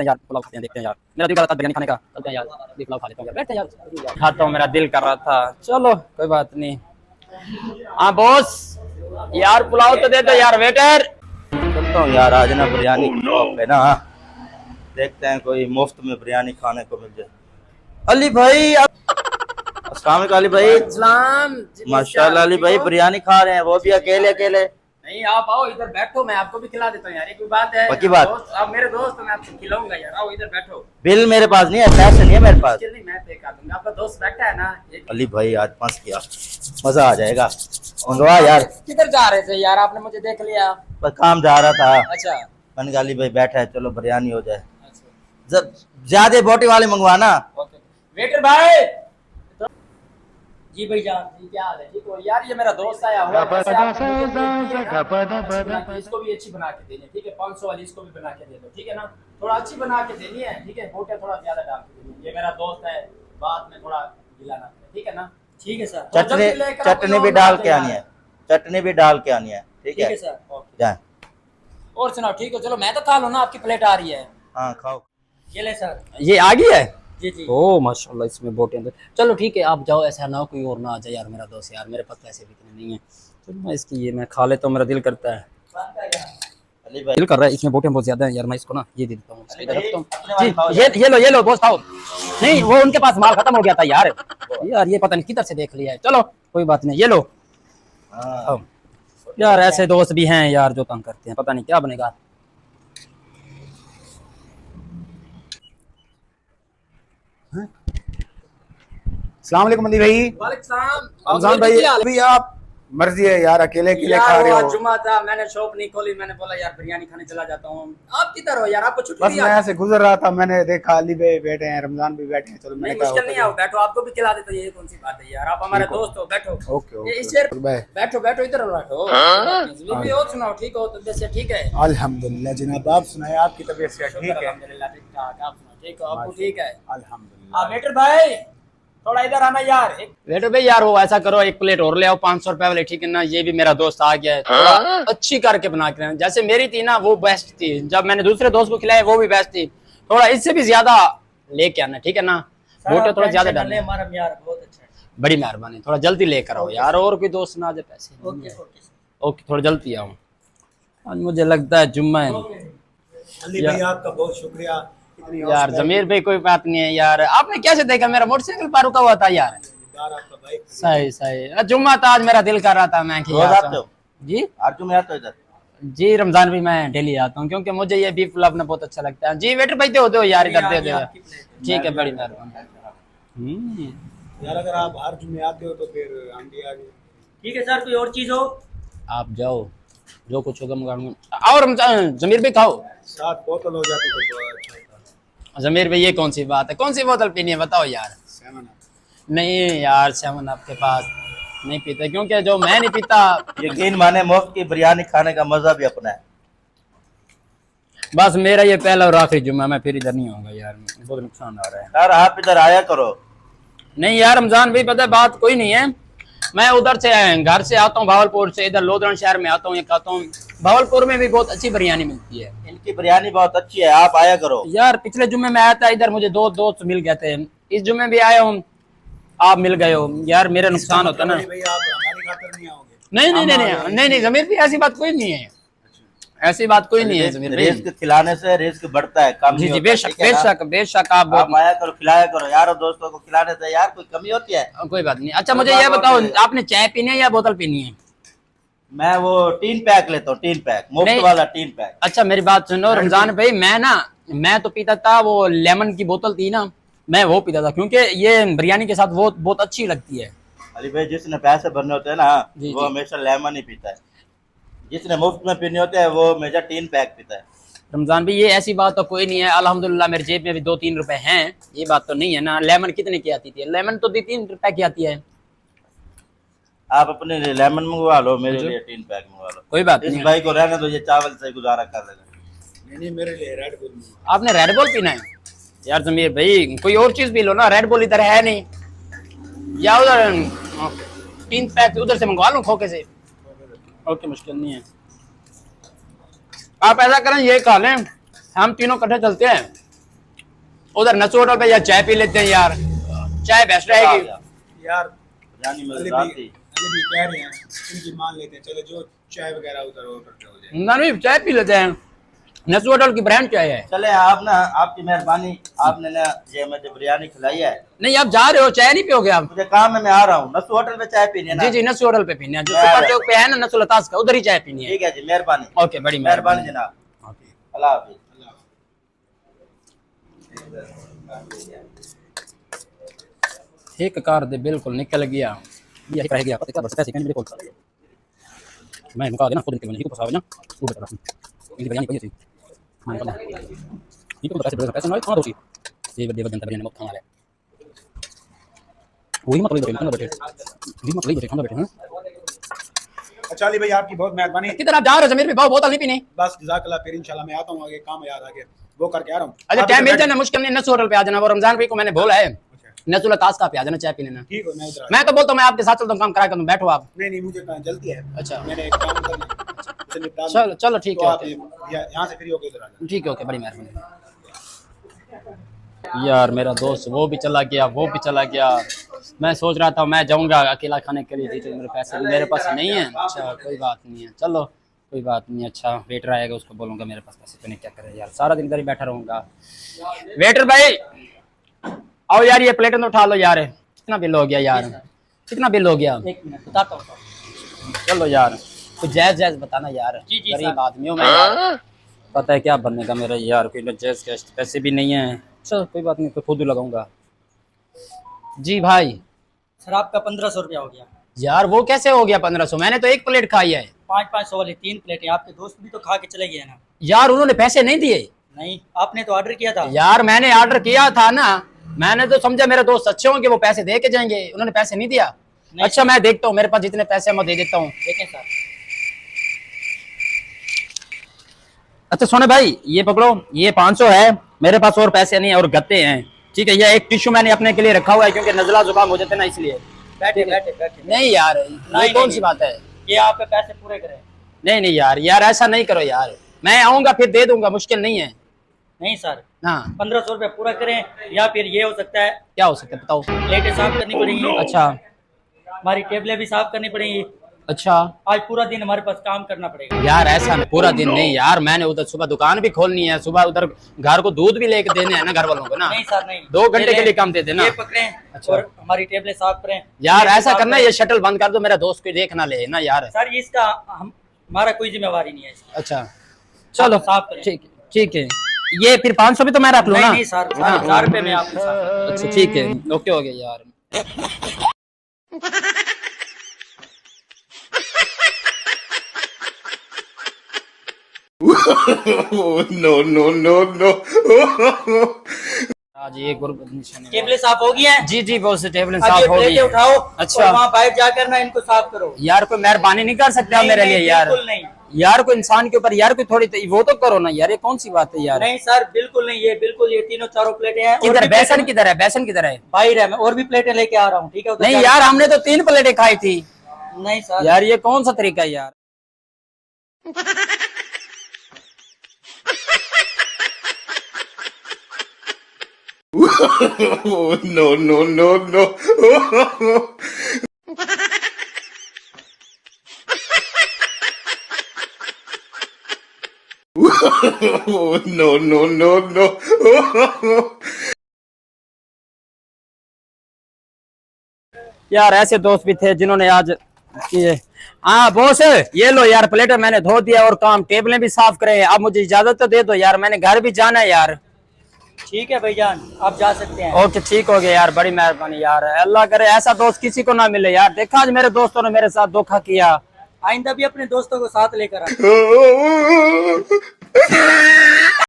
यार पुलाव खाते हैं, देखते हैं यार, मेरा दिल कर रहा था बिरयानी खाने का, चलते हैं यार भी पुलाव खा लेते हैं यार, बैठते हैं यार, खाता हूँ, मेरा दिल कर रहा था, चलो कोई बात नहीं। हाँ बॉस यार पुलाव तो दे दो यार, वेटर। चलता हूँ यार, आज ना बिरयानी शॉप है ना, देखते हैं कोई मुफ्त में बिरयानी खाने को मिल जाए। अली भाई, अस्सलाम वालेकुम अली भाई। सलाम। माशाल्लाह अली भाई बिरयानी खा रहे हैं, वो भी अकेले अकेले। नहीं आप आओ इधर बैठो, मैं आपको भी खिला देता हूँ यार, ये कोई बात है? पक्की बात। आप मेरे दोस्त हो, मैं आपको खिलाऊंगा यार, आओ इधर बैठो। बिल मेरे पास नहीं है, पैसे नहीं है मेरे पास। नहीं मैं पे कर दूंगा, आपका दोस्त बैठा है ना। अली भाई आज फंस गया, मजा आ जाएगा। मंगवा यार। किधर जा रहे थे यार, आपने मुझे देख लिया। पर काम जा रहा था। अच्छा मैंने कहा अली भाई बैठा है, चलो बिरयानी हो जाए। जब ज्यादा बोटी वाले मंगवाना। वेटर भाई। जी भैया जी, क्या हाल है? ठीक हो यार, ये मेरा दोस्त आया हुआ है, इसको भी अच्छी बना के देनी है, ठीक है? 500 वाली इसको भी बना के दे दो, ठीक है ना? थोड़ा अच्छी बना के देनी है, ठीक है? बोटे थोड़ा ज्यादा डाल के देनी है, ये मेरा दोस्त है, बाद में थोड़ा गिलाना, ठीक है ना? ठीक है सर। चटनी भी डाल के आनी है, चटनी भी डाल के आनी है, ठीक है सर? जाए। और सुनाओ, ठीक हो? चलो मैं तो खा लूँ ना, आपकी प्लेट आ रही है। हाँ खाओ। ये ले सर, ये आ गई है। जी जी। ओ माशाल्लाह, इसमें बोटे अंदर। चलो ठीक है, आप जाओ, ऐसा ना हो कोई और ना आ जाए यार, मेरा दोस्त यार, मेरे पास पैसे भी इतने नहीं है। चलो मैं इसकी ये मैं खा लेता हूँ, मेरा दिल करता है, अली भाई दिल कर रहा है, इसमें बोटे बहुत ज्यादा है यार, मैं इसको ना ये दे देता हूँ, इधर रखता हूँ। अपने वाले जी ये लो दोस्त, आओ। नहीं वो उनके पास माल खत्म हो गया था यार, यार ये पता नहीं किधर से देख लिया है, चलो कोई बात नहीं, ये लो। हाँ। यार ऐसे दोस्त भी हैं यार जो तंग करते हैं, पता नहीं क्या बनेगा। अस्सलाम वालेकुम अली भाई। रमजान भाई अभी आप मर्जी है यार, अकेले अकेले खा रहे हो। जुम्मा था, मैंने शॉप नहीं खोली, मैंने बोला यार बिरयानी खाने चला जाता हूँ। आप किधर हो यार, आपको छुट्टी बस मैं यहाँ से गुजर रहा था, मैंने देखा अली भाई बैठे हैं, रमजान भी बैठे हैं, चलो मैंने कहा मुश्किल नहीं आओ, बैठो, आपको भी खिला देता हूँ, ये कौन सी बात है यार, आप हमारे दोस्त हो, बैठो। ओके इस चेयर बाय। बैठो बैठो, इधर बैठो। भी और सुनाओ, ठीक हो? तबीयत से ठीक है? अल्हम्दुलिल्लाह जनाब, आप सुनाए आपकी तबीयत से ठीक है? अल्हम्दुलिल्लाह ठीक ठाक, आप सुनाओ, ठीक हो? आपको ठीक है? अल्हम्दुलिल्लाह। वेटर भाई थोड़ा इधर आना यार। वेटर भाई यार वो ऐसा करो, एक प्लेट और ले आओ 500 रुपए वाली, ठीक है ना? ये भी मेरा दोस्त आ गया है, थोड़ा अच्छी करके बना के, जैसे मेरी थी ना वो बेस्ट थी, जब मैंने दूसरे दोस्त को खिलाया वो भी बेस्ट थी, थोड़ा इससे भी ज्यादा लेके आना, ठीक है ना? बोटे थोड़ा ज्यादा डालने। हमारा यार बहुत अच्छा है, बड़ी मेहरबानी, थोड़ा जल्दी लेकर आओ यार, और कोई दोस्त ना आ जाए, पैसे। ओके थोड़ा जल्दी आओ, आज मुझे लगता है जुम्मा है। अली भाई आपका बहुत शुक्रिया यार जमीर भाई कोई बात नहीं है यार, आपने कैसे देखा? मेरा मोटरसाइकिल पर रुका हुआ था यार। सही सही, जुम्मा था आज, मेरा दिल कर रहा था मैं रोज आते हो? जी आज तुम आते हो इधर? जी रमजान भी मैं डेली आता हूँ, क्योंकि मुझे ये बीफ पुलाव बहुत अच्छा लगता है। जी वेटर भाई दे हो यार, इधर दे दो, ठीक है, बड़ी मेहरबानी यार। अगर आप हर जुम्मे आते हो तो फिर हम भी आ गए। ठीक है सर, कोई और चीज हो आप जाओ, जो कुछ होगा मंगाऊंगा। और जमीर भाई खाओ, 7 बोतल हो जाती तो अच्छा होता। जमीर भाई ये कौन सी बात है, कौन सी बोतल पीनी है बताओ यार? 7 नहीं यार 7 आपके पास नहीं पीते, क्योंकि जो मैं नहीं पीता। यकीन माने मुफ्त की बिरयानी खाने का मजा भी अपना है। बस मेरा ये पहला और आखिरी जुम्मा, मैं फिर इधर नहीं आऊंगा यार, बहुत नुकसान आ रहा है यार आप इधर आया करो। नहीं यार रमजान भाई पता है बात कोई नहीं है, मैं उधर से घर से आता हूँ भावलपुर से, इधर लोधरण शहर में आता हूँ, ये खाता हूँ। भावलपुर में भी बहुत अच्छी बिरयानी मिलती है, इनकी बिरयानी बहुत अच्छी है, आप आया करो। यार पिछले जुम्मे में आया था इधर, मुझे 2 दोस्त मिल गए थे, इस जुम्मे भी आया हूँ, आप मिल गए हो यार, मेरा नुकसान होता ना। भाई आप हमारी खातिर नहीं आओगे? नहीं जमीर भाई ऐसी बात कोई नहीं है, ऐसी बात कोई नहीं है जमीर भाई। रिस्क खिलाने से रिस्क बढ़ता है, कम जी नहीं जी होता, बेशक ठीक है ना? बेशक आप आप आया करो, खिलाया करो यार, दोस्तों को खिलाने से यार कोई कमी होती है? कोई बात नहीं। अच्छा मुझे ये बताओ, आपने चाय पीनी है या बोतल पीनी है? मैं वो 3 पैक लेता हूँ, 3 पैक मुफ्त वाला 3 पैक। अच्छा मेरी बात सुनो रमजान भाई, मैं तो पीता था वो लेमन की बोतल थी ना, मैं वो पीता था, क्योंकि ये बिरयानी के साथ वो बहुत अच्छी लगती है। अली भाई जिसने पैसे भरने होते हैं ना जी, वो जी। हमेशा लेमन ही पीता है, जिसने मुफ्त में पीने होते हैं वो हमेशा 3 पैक पीता है। रमजान भाई ये ऐसी बात तो कोई नहीं है, अल्हम्दुलिल्लाह मेरे जेब में भी 2-3 रुपए हैं, ये बात तो नहीं है ना। लेमन कितने की आती थी? लेमन तो 3 रुपए की आती है। आप अपने लिए लेमन मंगवा लो, मेरे लिए 3 पैक मंगवा लो। कोई बात इस नहीं। भाई को रहने दो, ये चावल से गुजारा कर लेगा। नहीं मेरे लिए रेड बुल। आपने रेड बुल पीना है? यार जमीर भाई कोई और चीज पी लो ना, रेड बुल इधर है नहीं, या उधर 3 पैक उधर से मंगवा लो खोके से। ओके मुश्किल नहीं है, आप ऐसा करें ये खा लें, हम तीनों इकट्ठे चलते हैं, उधर नसू होटल पे या चाय पी लेते हैं यार, चाय बेस्ट रहेगी। यार बिरयानी मिल अली रहा भी थी। कह रहे हैं, इनकी मान लेते हैं, चलो जो चाय वगैरह उधर ऑर्डर हो जाए। नहीं चाय पी लेते हैं, नसू होटल की ब्रांड चाय है। चले आप ना, आपकी मेहरबानी, आपने ना ये मुझे बिरयानी खिलाई है। नहीं आप जा रहे हो, चाय नहीं पियोगे आप? मुझे काम है, मैं आ रहा हूँ। नसू होटल पे चाय पीनी है ना? जी जी नसू होटल पे पीनी है, जो मैं सुपर चौक पे है ना नसुल अतास का, उधर ही चाय पीनी है। ठीक है जी, मेहरबानी। ओके बड़ी मेहरबानी जनाब। अल्लाह हाफिज। एक कार दे बिल्कुल निकल गया, ये रह गया पता क्या सेकंड में कॉल मैं मुका देना खुद निकल नहीं को फसावे ना वो बता इनकी बयानी पड़ी थी मैं पता ये तो पैसे नहीं कहां दोसी ये देव जनता बयानी मत खाना ले वही मत ले बैठे भी मत ले बैठे हैं। अच्छा अली भाई आपकी बहुत मेहरबानी। किधर आप जा रहे हो? जमीर पे भाव बोतल नहीं पीनी? बस जज़ाकल्लाह, फिर इंशाल्लाह मैं आता हूँ, आगे काम याद आ गया वो करके आ रहा हूँ। अच्छा टाइम मिल जाए ना, मुश्किल नहीं, नसू होटल पे आ जाना, वो रमजान भाई को मैंने बोला है नसुल अतास का पे आ जाना चाय पीने ना। ठीक हो, मैं इधर मैं तो बोलता हूं मैं आपके साथ चलता हूं, काम करा कर बैठो आप। नहीं मुझे जल्दी है। अच्छा मैंने एक काम करना है, उसे निपटा लूं। चलो चलो ठीक तो है आप ओके। यहाँ से फ्री होके इधर आ जाना। ठीक है ओके बड़ी मेहरबानी। यार मेरा दोस्त वो भी चला गया, वो भी चला गया। मैं सोच रहा था मैं जाऊंगा अकेला खाने के लिए, तो मेरे पैसे मेरे पास नहीं है। अच्छा कोई बात नहीं है, चलो कोई बात नहीं। अच्छा वेटर आएगा उसको बोलूंगा मेरे पास पैसे तो नहीं, क्या करे यार, सारा दिन इधर ही बैठा रहूंगा। वेटर भाई आओ यार, ये प्लेट तो उठा लो यार। कितना बिल हो गया यार, कितना बिल हो गया? एक मिनट बताता हूँ। चलो यार कुछ जायज जायज बताना यार, जी, गरीब आदमी हूँ मैं यार। पता है क्या बनेगा मेरा यार, कोई जायज कैश पैसे भी नहीं है। चलो कोई बात नहीं, तो खुद ही लगाऊंगा। जी भाई सर आपका 1500 रुपया हो गया। यार वो कैसे हो गया 1500? मैंने तो एक प्लेट खाई है। 500 वाली 3 प्लेटें, आपके दोस्त भी तो खा के चले गए ना। यार उन्होंने पैसे नहीं दिए नहीं आपने तो ऑर्डर किया था। यार, मैंने ऑर्डर किया था ना, मैंने तो समझा मेरे दोस्त अच्छे होंगे वो पैसे दे के जाएंगे, उन्होंने पैसे नहीं दिया। नहीं अच्छा मैं देखता हूँ, मेरे पास जितने पैसे मैं दे देता हूँ। देखें सर। अच्छा सोने भाई ये पकड़ो, ये 500 है मेरे पास, और पैसे नहीं है और गत्ते हैं। ठीक है, ये एक टिश्यू मैंने अपने के लिए रखा हुआ है क्योंकि नजला जुकाम हो जाते ना इसलिए। बैठे बैठे बैठे। नहीं यार ये कौन सी बात है? ये आपके पैसे पूरे करें। नहीं नहीं यार, यार ऐसा नहीं करो यार, मैं आऊंगा फिर दे दूंगा, मुश्किल नहीं है। नहीं सर हाँ 1500 रुपया पूरा करें, या फिर ये हो सकता है क्या हो सकता है बताओ? प्लेटें साफ करनी पड़ेंगी। अच्छा हमारी टेबलें भी साफ करनी पड़ेंगी। अच्छा आज पूरा दिन हमारे पास काम करना पड़ेगा। यार ऐसा नहीं, पूरा दिन नहीं यार, मैंने उधर सुबह दुकान भी खोलनी है, सुबह उधर घर को दूध भी लेके देने हैं ना घर वालों को ना। नहीं सर नहीं, 2 घंटे के लिए काम देते ना। ये पकड़ें अच्छा। और हमारी टेबलें साफ करें। यार ये ऐसा साफ करना, करें। ये शटल बंद कर दो, मेरा दोस्त को देखना ले ना यार। सर इसका हमारा कोई जिम्मेवारी नहीं है इसका। अच्छा चलो साफ करें। ठीक है, ये फिर 500 भी तो मैं रख लूँ ना? नहीं सर हाँ। 1000 रुपये में आपके साथ। अच्छा ठीक है ओके हो गया यार। आज ये टेबलें साफ हो गई हैं। जी जी बहुत से टेबलें अब ये साफ हो गई प्लेटें हैं। उठाओ। अच्छा। और वहाँ बाहर जाकर ना इनको साफ करो। यार कोई मेहरबानी नहीं कर सकते आप नहीं, मेरे नहीं, लिए यार? बिल्कुल नहीं। यार कोई इंसान के ऊपर यार कोई थोड़ी वो तो करो ना यार, ये कौन सी बात है यार? नहीं सर बिल्कुल नहीं, ये बिल्कुल ये तीनों चारों प्लेटें हैं। और किधर भी बेसन प्लेटें किधर है? बेसन किधर है? बाहर है, मैं और भी प्लेटें लेके आ रहा हूँ। ठीक है उधर नहीं जाके- यार हमने तो 3 प्लेटें खाई थी नहीं सर यार, ये कौन सा तरीका है यार? यार ऐसे दोस्त भी थे जिन्होंने आज किए। हाँ बॉस ये लो यार, प्लेटें मैंने धो दिया और काम टेबलें भी साफ करे। अब मुझे इजाजत तो दे दो यार, मैंने घर भी जाना है यार। ठीक है भाईजान आप जा सकते हैं। ओके ठीक हो गया यार, बड़ी मेहरबानी यार, अल्लाह करे ऐसा दोस्त किसी को ना मिले यार। देखा आज मेरे दोस्तों ने मेरे साथ धोखा किया। आइंदा भी अपने दोस्तों को साथ लेकर आए।